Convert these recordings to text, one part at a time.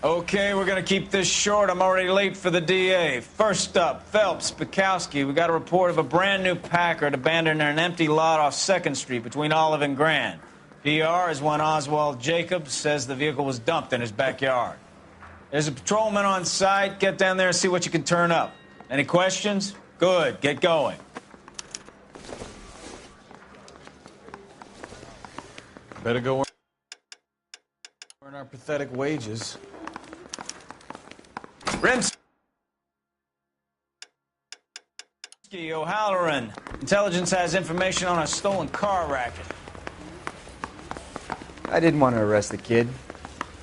Okay, we're gonna keep this short. I'm already late for the DA. First up, Phelps, Bukowski. We got a report of a brand new Packard abandoned in an empty lot off 2nd Street between Olive and Grand. PR is one Oswald Jacobs says the vehicle was dumped in his backyard. There's a patrolman on site. Get down there and see what you can turn up. Any questions? Good, get going. Better go earn our pathetic wages. Rimsky, O'Halloran. Intelligence has information on a stolen car racket. I didn't want to arrest the kid,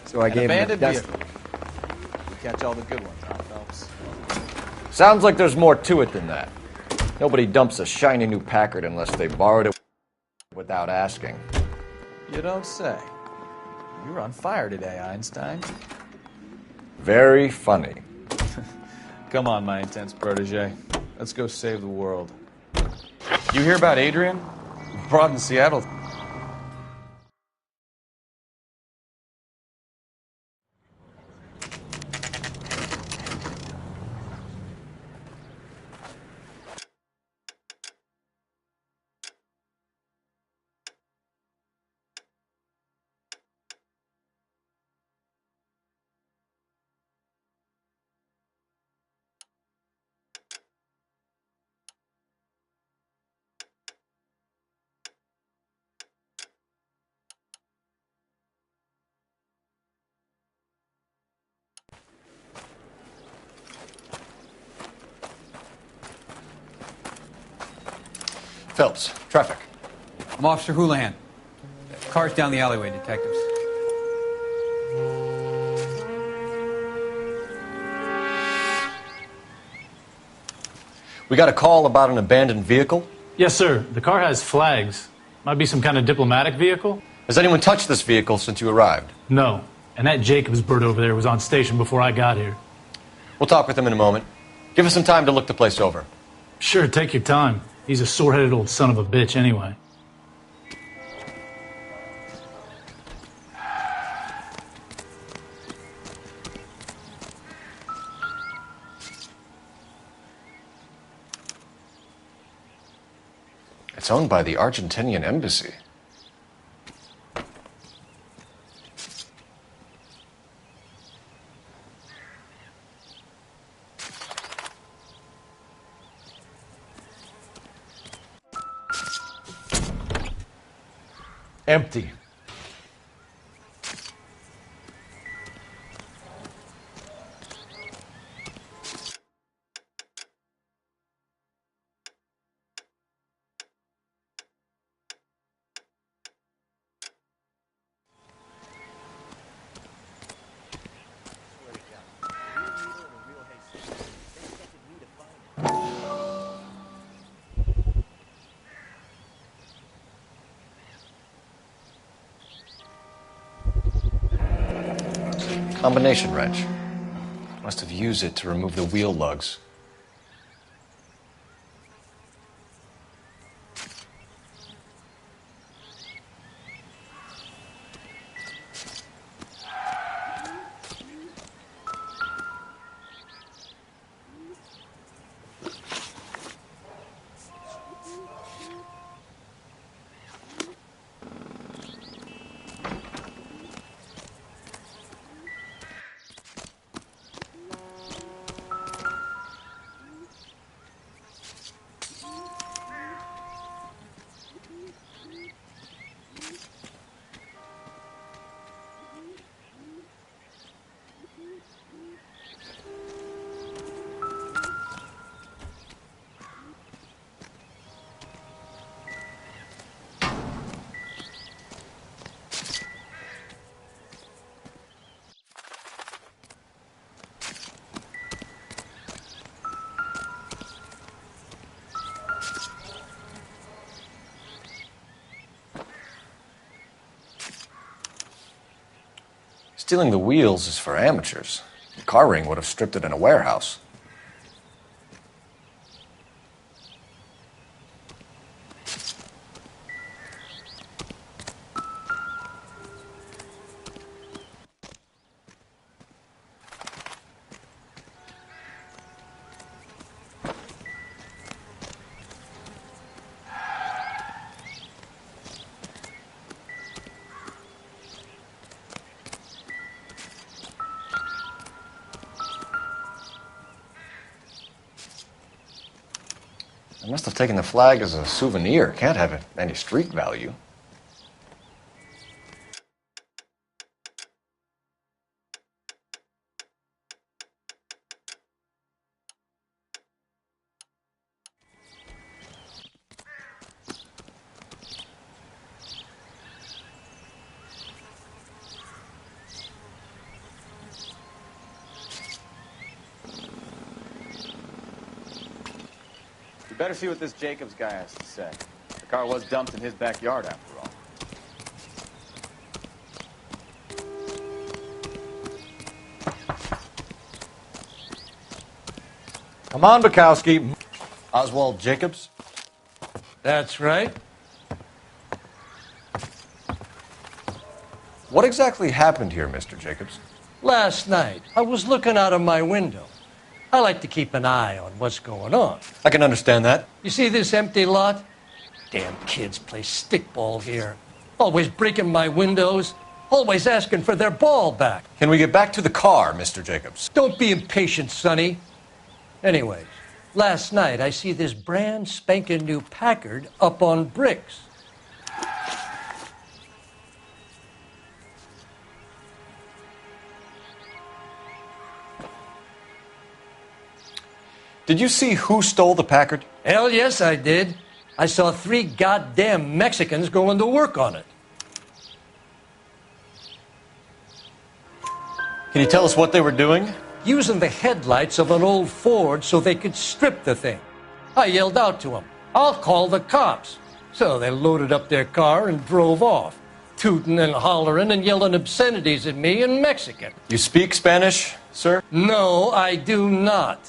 so I gave him a dust. We catch all the good ones, huh, Phelps? Sounds like there's more to it than that. Nobody dumps a shiny new Packard unless they borrowed it without asking. You don't say. You were on fire today, Einstein. Very funny. Come on, my intense protege. Let's go save the world. You hear about Adrian? Brought in Seattle. Phelps, traffic. I'm Officer Houlihan. Car's down the alleyway, detectives. We got a call about an abandoned vehicle. Yes, sir. The car has flags. Might be some kind of diplomatic vehicle. Has anyone touched this vehicle since you arrived? No. And that Jacobs bird over there was on station before I got here. We'll talk with him in a moment. Give us some time to look the place over. Sure, take your time. He's a sore-headed old son of a bitch anyway. It's owned by the Argentinian embassy. Empty. Combination wrench. Must have used it to remove the wheel lugs. Stealing the wheels is for amateurs. The car ring would have stripped it in a warehouse. Must have taken the flag as a souvenir. Can't have any street value. You better see what this Jacobs guy has to say. The car was dumped in his backyard, after all. Come on, Bukowski. Oswald Jacobs? That's right. What exactly happened here, Mr. Jacobs? Last night, I was looking out of my window. I like to keep an eye on what's going on. I can understand that. You see this empty lot? Damn kids play stickball here. Always breaking my windows. Always asking for their ball back. Can we get back to the car, Mr. Jacobs? Don't be impatient, Sonny. Anyways, last night I see this brand spanking new Packard up on bricks. Did you see who stole the Packard? Hell yes, I did. I saw 3 goddamn Mexicans going to work on it. Can you tell us what they were doing? Using the headlights of an old Ford so they could strip the thing. I yelled out to them, "I'll call the cops." So they loaded up their car and drove off, tooting and hollering and yelling obscenities at me in Mexican. You speak Spanish, sir? No, I do not.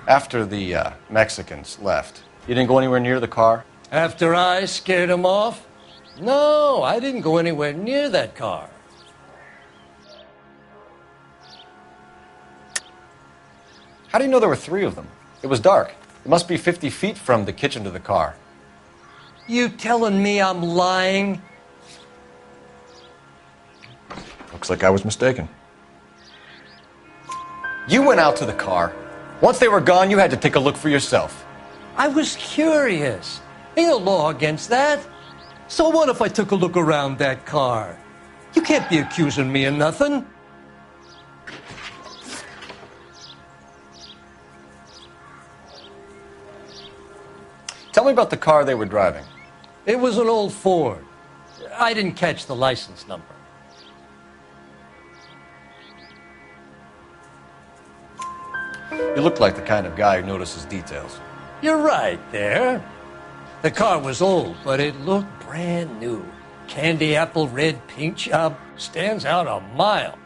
After the Mexicans left, you didn't go anywhere near the car? After I scared them off? No, I didn't go anywhere near that car. How do you know there were 3 of them? It was dark. It must be 50 feet from the kitchen to the car. You telling me I'm lying? Looks like I was mistaken. You went out to the car. Once they were gone, you had to take a look for yourself. I was curious. Ain't no law against that. So what if I took a look around that car? You can't be accusing me of nothing. Tell me about the car they were driving. It was an old Ford. I didn't catch the license number. You look like the kind of guy who notices details. You're right there. The car was old, but it looked brand new. Candy apple red paint job stands out a mile.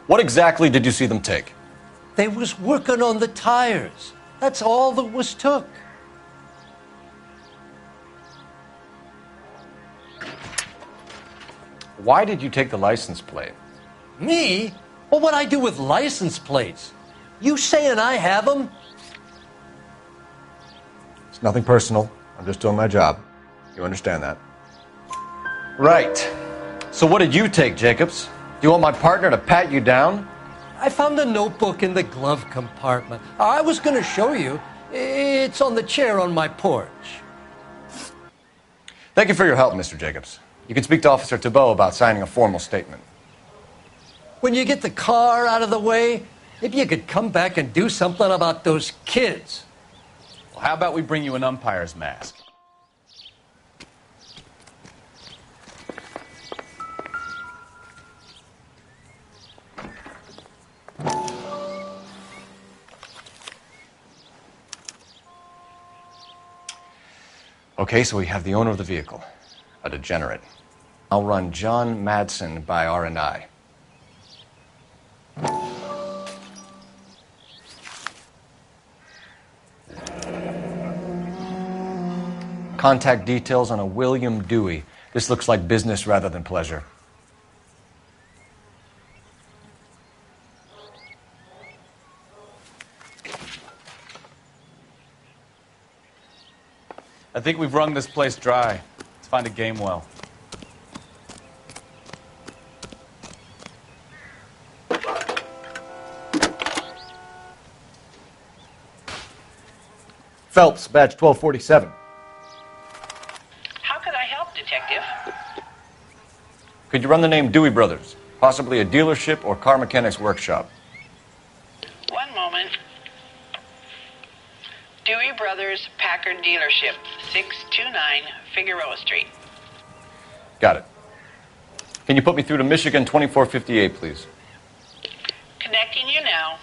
What exactly did you see them take? They was working on the tires. That's all that was took. Why did you take the license plate? Me? Well, what'd I do with license plates? You saying I have them? It's nothing personal. I'm just doing my job. You understand that? Right. So what did you take, Jacobs? Do you want my partner to pat you down? I found a notebook in the glove compartment. I was going to show you. It's on the chair on my porch. Thank you for your help, Mr. Jacobs. You can speak to Officer Thibault about signing a formal statement. When you get the car out of the way, maybe you could come back and do something about those kids. Well, how about we bring you an umpire's mask? Okay, so we have the owner of the vehicle, a degenerate. I'll run John Madsen by R&I. Contact details on a William Dewey. This looks like business rather than pleasure. I think we've wrung this place dry. Let's find a game well. Phelps, badge 1247. How can I help, Detective? Could you run the name Dewey Brothers? Possibly a dealership or car mechanics workshop. One moment. Dewey Brothers Packard Dealership, 629 Figueroa Street. Got it. Can you put me through to Michigan 2458, please? Connecting you now.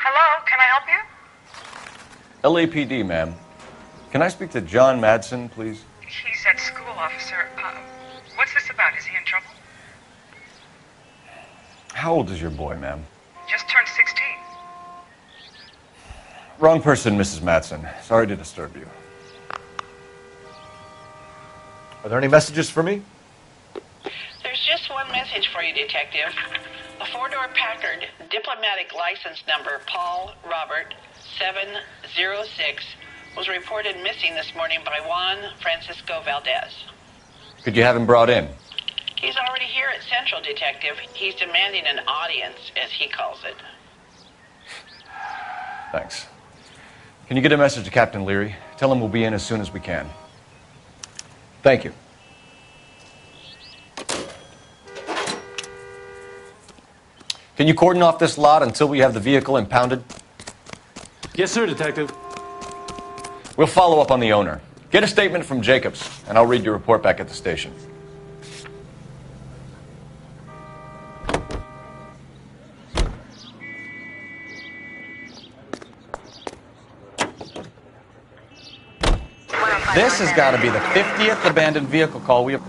Hello, can I help you? LAPD, ma'am. Can I speak to John Madsen, please? He's at school, officer. What's this about? Is he in trouble? How old is your boy, ma'am? Just turned 16. Wrong person, Mrs. Madsen. Sorry to disturb you. Are there any messages for me? There's just one message for you, Detective. A four-door Packard, diplomatic license number Paul Robert 706, was reported missing this morning by Juan Francisco Valdez. Could you have him brought in? He's already here at Central, Detective. He's demanding an audience, as he calls it. Thanks. Can you get a message to Captain Leary? Tell him we'll be in as soon as we can. Thank you. Can you cordon off this lot until we have the vehicle impounded? Yes, sir, Detective. We'll follow up on the owner. Get a statement from Jacobs, and I'll read your report back at the station. This has got to be the 50th abandoned vehicle call we have.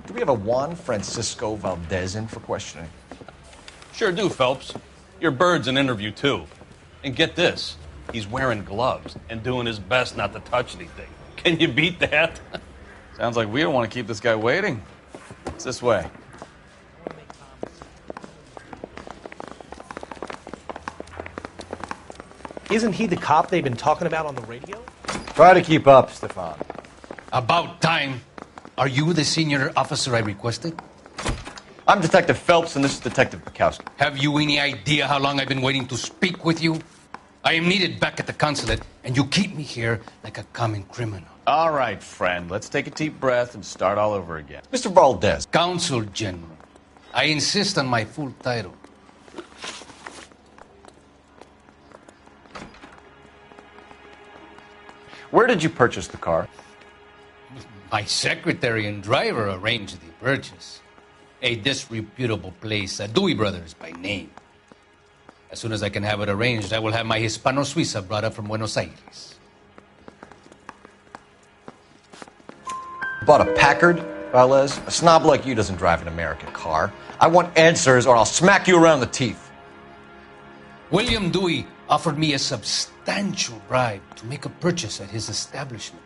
Do we have a Juan Francisco Valdez in for questioning? Sure do, Phelps. Your bird's an interview, too. And get this, he's wearing gloves and doing his best not to touch anything. Can you beat that? Sounds like we don't want to keep this guy waiting. It's this way. Isn't he the cop they've been talking about on the radio? Try to keep up, Stefan. About time. Are you the senior officer I requested? I'm Detective Phelps, and this is Detective Bukowski. Have you any idea how long I've been waiting to speak with you? I am needed back at the consulate, and you keep me here like a common criminal. All right, friend. Let's take a deep breath and start all over again. Mr. Valdez. Consul General. I insist on my full title. Where did you purchase the car? My secretary and driver arranged the purchase. A disreputable place, Dewey Brothers by name. As soon as I can have it arranged, I will have my Hispano Suiza brought up from Buenos Aires. Bought a Packard, Valdez? A snob like you doesn't drive an American car. I want answers or I'll smack you around the teeth. William Dewey offered me a substantial bribe to make a purchase at his establishment.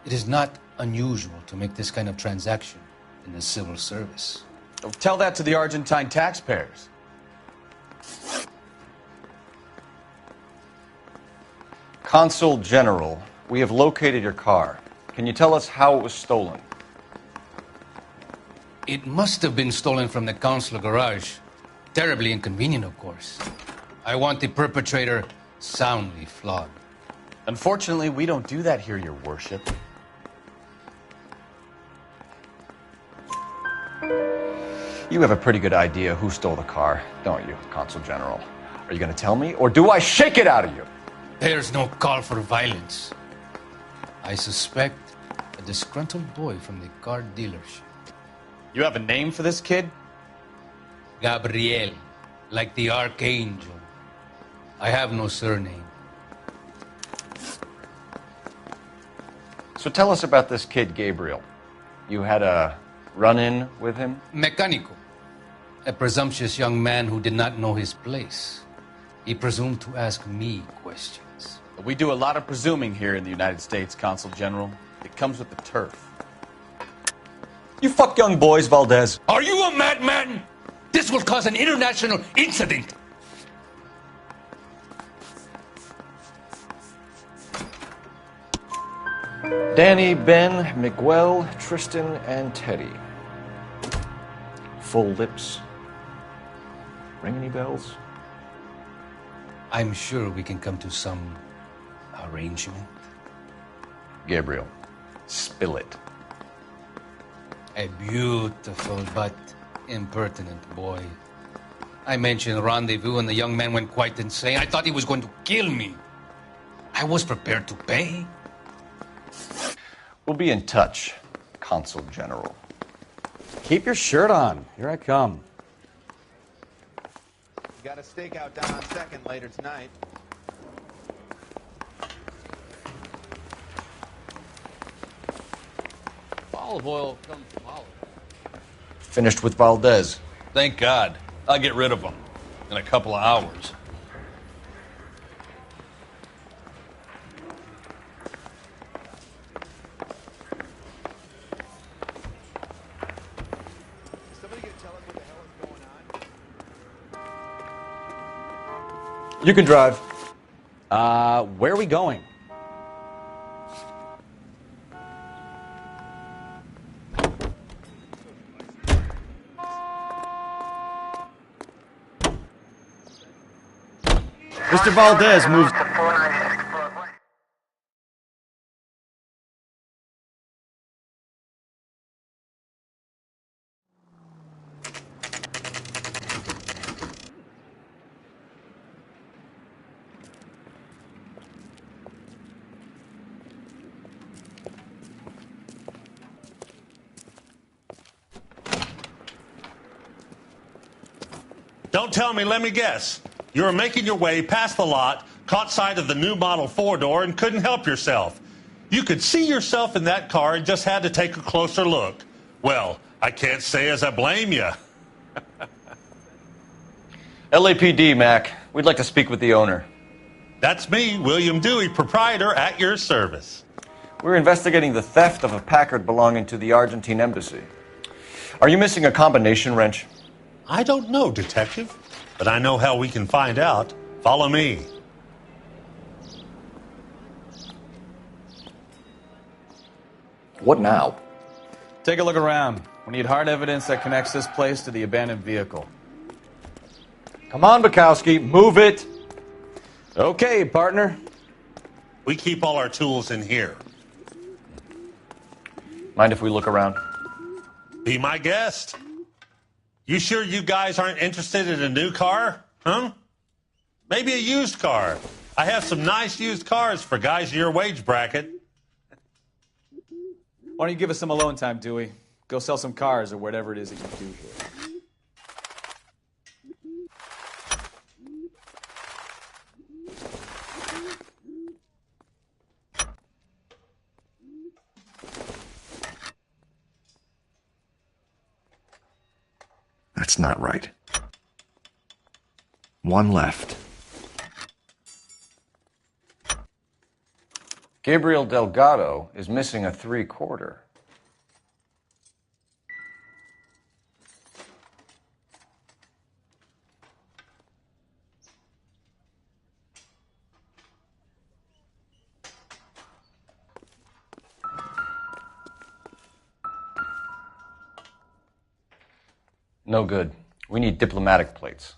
It is not unusual to make this kind of transaction in the civil service. Tell that to the Argentine taxpayers. Consul General, we have located your car. Can you tell us how it was stolen? It must have been stolen from the consular garage. Terribly inconvenient, of course. I want the perpetrator soundly flogged. Unfortunately, we don't do that here, Your Worship. You have a pretty good idea who stole the car, don't you, Consul General? Are you going to tell me, or do I shake it out of you? There's no call for violence. I suspect a disgruntled boy from the car dealership. You have a name for this kid? Gabriel, like the archangel. I have no surname. So tell us about this kid, Gabriel. You had a run-in with him? Mecánico. A presumptuous young man who did not know his place. He presumed to ask me questions. We do a lot of presuming here in the United States, Consul General. It comes with the turf. You fuck young boys, Valdez. Are you a madman? This will cause an international incident. Danny, Ben, Miguel, Tristan, and Teddy. Full lips. Ring any bells? I'm sure we can come to some arrangement. Gabriel, spill it. A beautiful but impertinent boy. I mentioned rendezvous and the young man went quite insane. I thought he was going to kill me. I was prepared to pay. We'll be in touch, Consul General. Keep your shirt on. Here I come. Got a stakeout down on 2nd later tonight. Olive oil comes from olive. Finished with Valdez. Thank God. I'll get rid of him in a couple of hours. You can drive. Where are we going? Mr. Valdez moves. Don't tell me, let me guess. You were making your way past the lot, caught sight of the new model 4-door, and couldn't help yourself. You could see yourself in that car and just had to take a closer look. Well, I can't say as I blame you. LAPD, Mac. We'd like to speak with the owner. That's me, William Dewey, proprietor, at your service. We're investigating the theft of a Packard belonging to the Argentine embassy. Are you missing a combination wrench? I don't know, Detective, but I know how we can find out. Follow me. What now? Take a look around. We need hard evidence that connects this place to the abandoned vehicle. Come on, Bukowski, move it. Okay, partner. We keep all our tools in here. Mind if we look around? Be my guest. You sure you guys aren't interested in a new car? Huh? Maybe a used car. I have some nice used cars for guys in your wage bracket. Why don't you give us some alone time, Dewey? Go sell some cars or whatever it is that you do here. That's not right. One left. Gabriel Delgado is missing a 3/4. No good. We need diplomatic plates.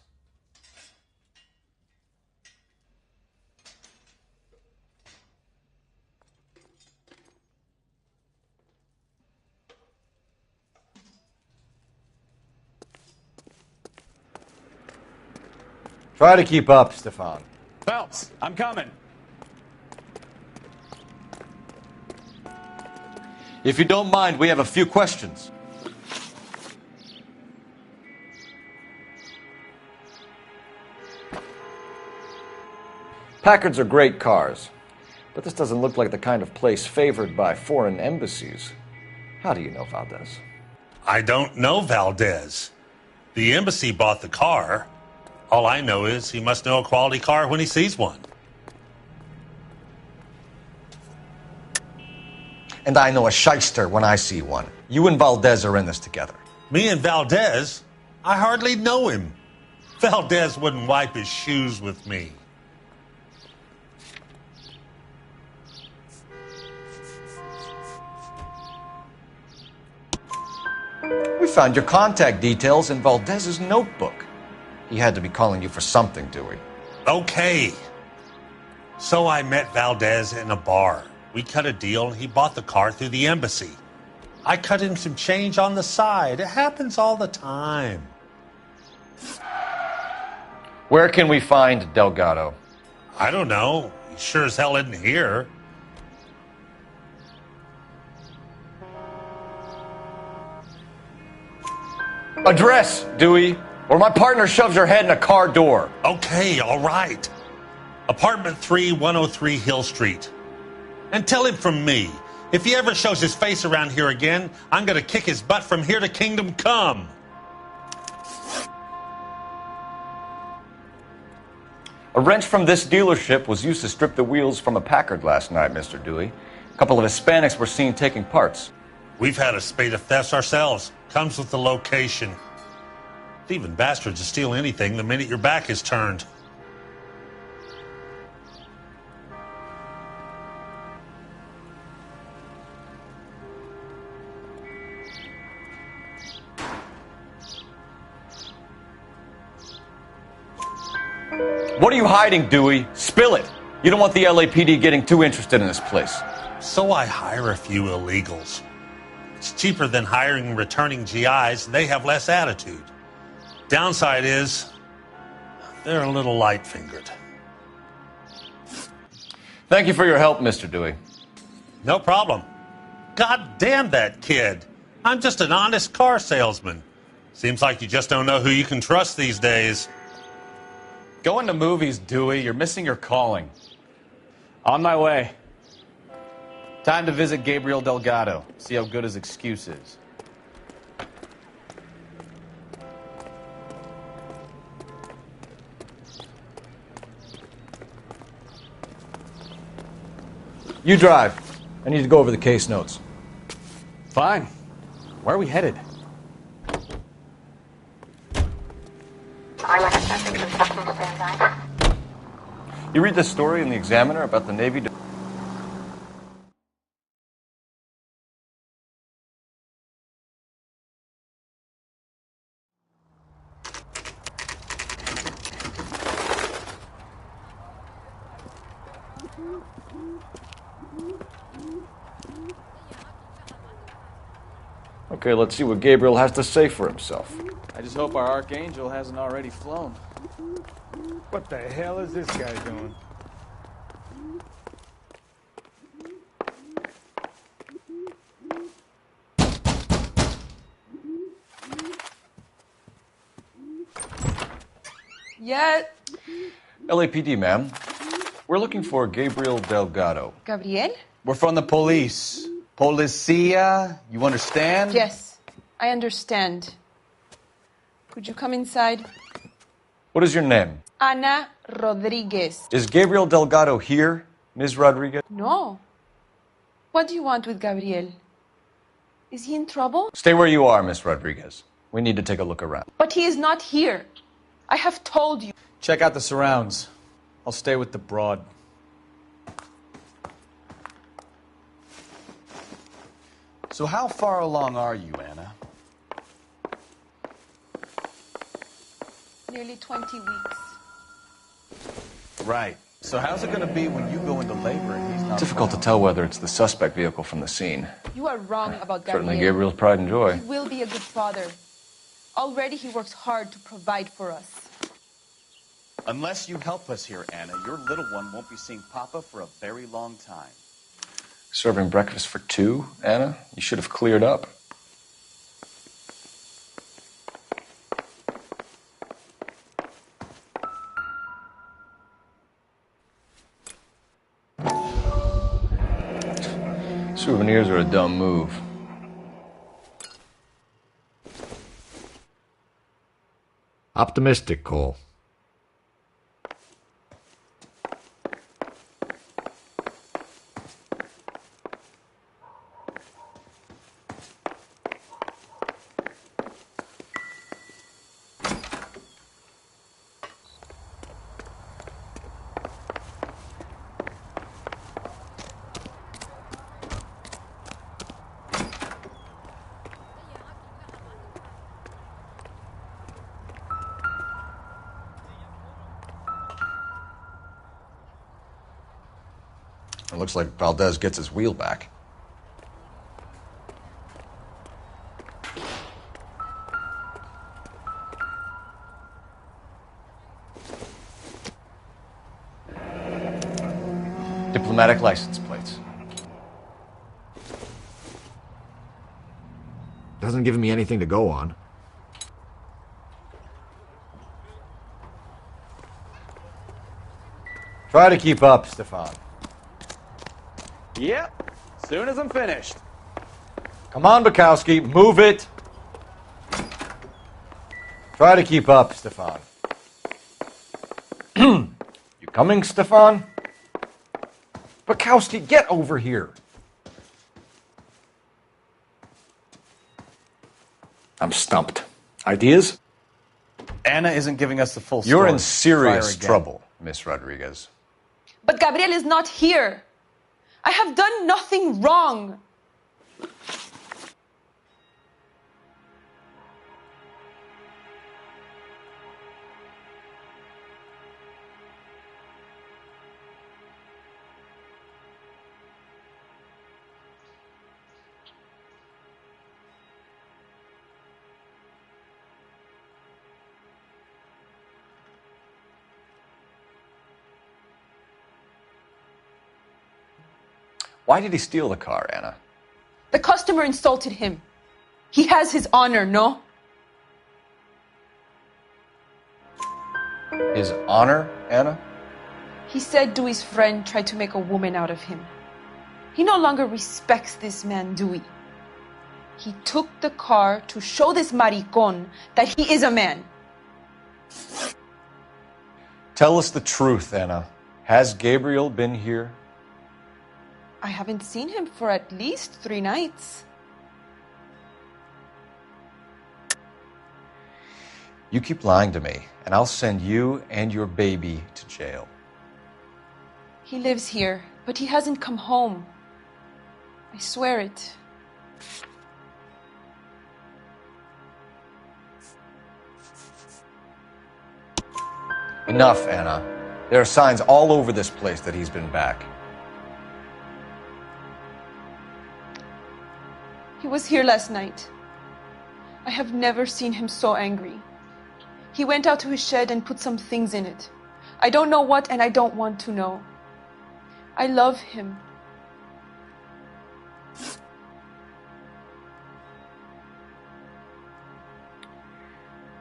Try to keep up, Stefan. Phelps, I'm coming. If you don't mind, we have a few questions. Packards are great cars, but this doesn't look like the kind of place favored by foreign embassies. How do you know Valdez? I don't know Valdez. The embassy bought the car. All I know is he must know a quality car when he sees one. And I know a shyster when I see one. You and Valdez are in this together. Me and Valdez? I hardly know him. Valdez wouldn't wipe his shoes with me. We found your contact details in Valdez's notebook. He had to be calling you for something, Dewey. Okay. So I met Valdez in a bar. We cut a deal and he bought the car through the embassy. I cut him some change on the side. It happens all the time. Where can we find Delgado? I don't know. He sure as hell isn't here. Address, Dewey, or my partner shoves your head in a car door. Okay, all right. Apartment 3, 103 Hill Street. And tell him from me, if he ever shows his face around here again, I'm going to kick his butt from here to Kingdom Come. A wrench from this dealership was used to strip the wheels from a Packard last night, Mr. Dewey. A couple of Hispanics were seen taking parts. We've had a spate of thefts ourselves. Comes with the location. Thieving bastards will steal anything the minute your back is turned. What are you hiding, Dewey? Spill it. You don't want the LAPD getting too interested in this place. So I hire a few illegals. It's cheaper than hiring returning GIs. They have less attitude. Downside is, they're a little light-fingered. Thank you for your help, Mr. Dewey. No problem. God damn that kid. I'm just an honest car salesman. Seems like you just don't know who you can trust these days. Going to movies, Dewey. You're missing your calling. On my way. Time to visit Gabriel Delgado. See how good his excuse is. You drive. I need to go over the case notes. Fine. Where are we headed? You read this story in the Examiner about the Navy... Okay, let's see what Gabriel has to say for himself. I just hope our Archangel hasn't already flown. What the hell is this guy doing? Yeah. LAPD, ma'am. We're looking for Gabriel Delgado. Gabriel? We're from the police. Policia, you understand? Yes, I understand. Could you come inside? What is your name? Ana Rodriguez. Is Gabriel Delgado here, Ms. Rodriguez? No. What do you want with Gabriel? Is he in trouble? Stay where you are, Ms. Rodriguez. We need to take a look around. But he is not here. I have told you. Check out the surrounds. I'll stay with the broad. So how far along are you, Anna? Nearly 20 weeks. Right. So how's it going to be when you go into labor and he's not Difficult to around? tell whether it's the suspect vehicle from the scene. You are wrong about Gabriel. Certainly Gabriel's pride and joy. He will be a good father. Already he works hard to provide for us. Unless you help us here, Anna, your little one won't be seeing Papa for a very long time. Serving breakfast for two, Anna? You should have cleared up. Souvenirs are a dumb move. Optimistic, Cole. looks like Valdez gets his wheel back. Diplomatic license plates. Doesn't give me anything to go on. Try to keep up, Stefan. Yep. Soon as I'm finished. Come on, Bukowski, move it. Try to keep up, Stefan. You coming, Stefan? Bukowski, get over here. I'm stumped. Ideas? Anna isn't giving us the full story. You're in serious trouble, Miss Rodriguez. But Gabriel is not here. I have done nothing wrong. Why did he steal the car, Anna? The customer insulted him. He has his honor, no? His honor, Anna? He said Dewey's friend tried to make a woman out of him. He no longer respects this man, Dewey. He took the car to show this maricón that he is a man. Tell us the truth, Anna. Has Gabriel been here? I haven't seen him for at least 3 nights. You keep lying to me, and I'll send you and your baby to jail. He lives here, but he hasn't come home. I swear it. Enough, Anna. There are signs all over this place that he's been back. He was here last night. I have never seen him so angry. He went out to his shed and put some things in it. I don't know what, and I don't want to know. I love him.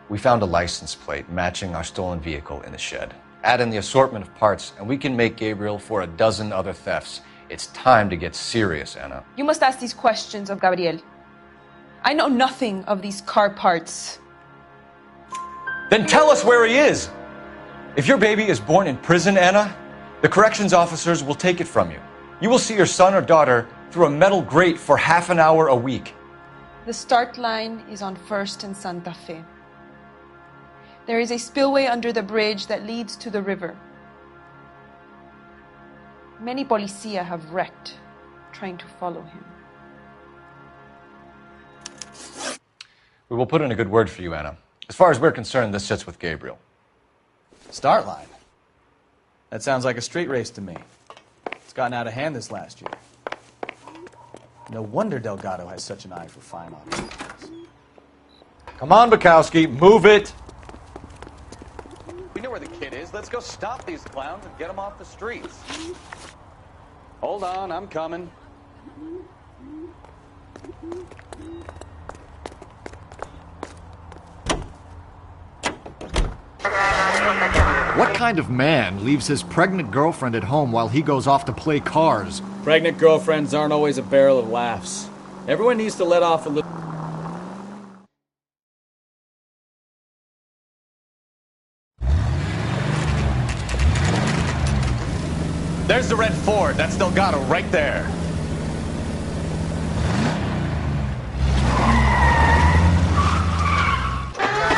We found a license plate matching our stolen vehicle in the shed. Add in the assortment of parts, and we can make Gabriel for a dozen other thefts. It's time to get serious, Anna. You must ask these questions of Gabriel. I know nothing of these car parts. Then tell us where he is! If your baby is born in prison, Anna, the corrections officers will take it from you. You will see your son or daughter through a metal grate for half an hour a week. The start line is on 1st and Santa Fe. There is a spillway under the bridge that leads to the river. Many policia have wrecked trying to follow him. We will put in a good word for you, Anna. As far as we're concerned, this sits with Gabriel. Start line. That sounds like a street race to me. It's gotten out of hand this last year. No wonder Delgado has such an eye for fine objects. Come on, Bukowski, move it! We know where the kid is. Let's go stop these clowns and get them off the streets. Hold on, I'm coming. What kind of man leaves his pregnant girlfriend at home while he goes off to play cars? Pregnant girlfriends aren't always a barrel of laughs. Everyone needs to let off a little. There's the red Ford. That's Delgado right there.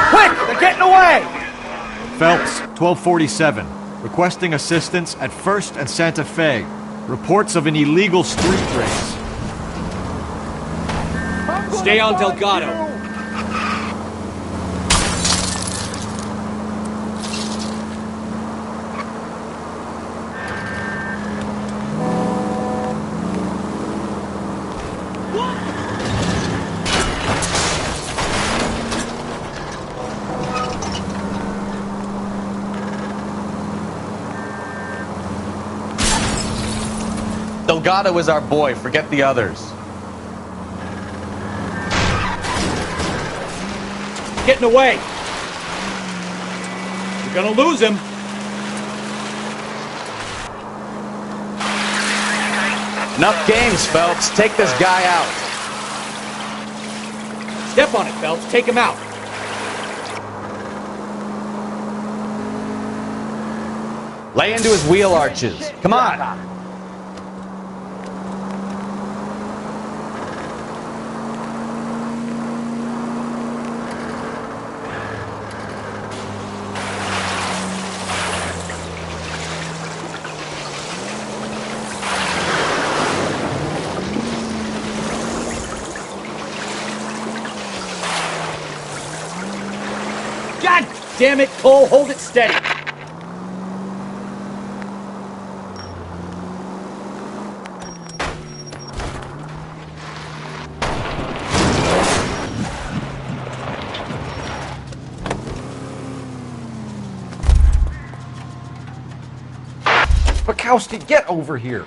Quick! They're getting away! Phelps, 1247. Requesting assistance at 1st and Santa Fe. Reports of an illegal street race. Stay on Delgado. Delgado is our boy. Forget the others. Getting away. You're gonna lose him. Enough games, Phelps. Take this guy out. Step on it, Phelps. Take him out. Lay into his wheel arches. Come on. God damn it, Cole. Hold it steady. Bukowski, get over here.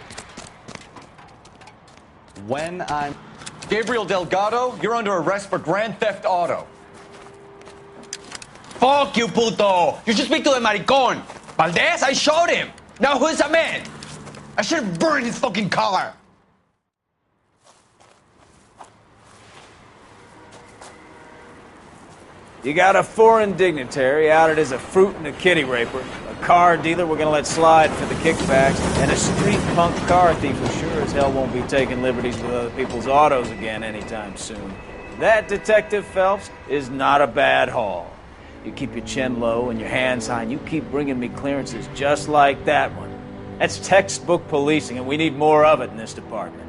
When I'm... Gabriel Delgado, you're under arrest for grand theft auto. Fuck you, puto! You should speak to the maricón. Valdez, I showed him. Now who's the man? I should have burned his fucking car. You got a foreign dignitary outed as a fruit and a kitty raper, a car dealer we're gonna let slide for the kickbacks, and a street punk car thief who sure as hell won't be taking liberties with other people's autos again anytime soon. That, Detective Phelps, is not a bad haul. You keep your chin low and your hands high, and you keep bringing me clearances just like that one. That's textbook policing, and we need more of it in this department.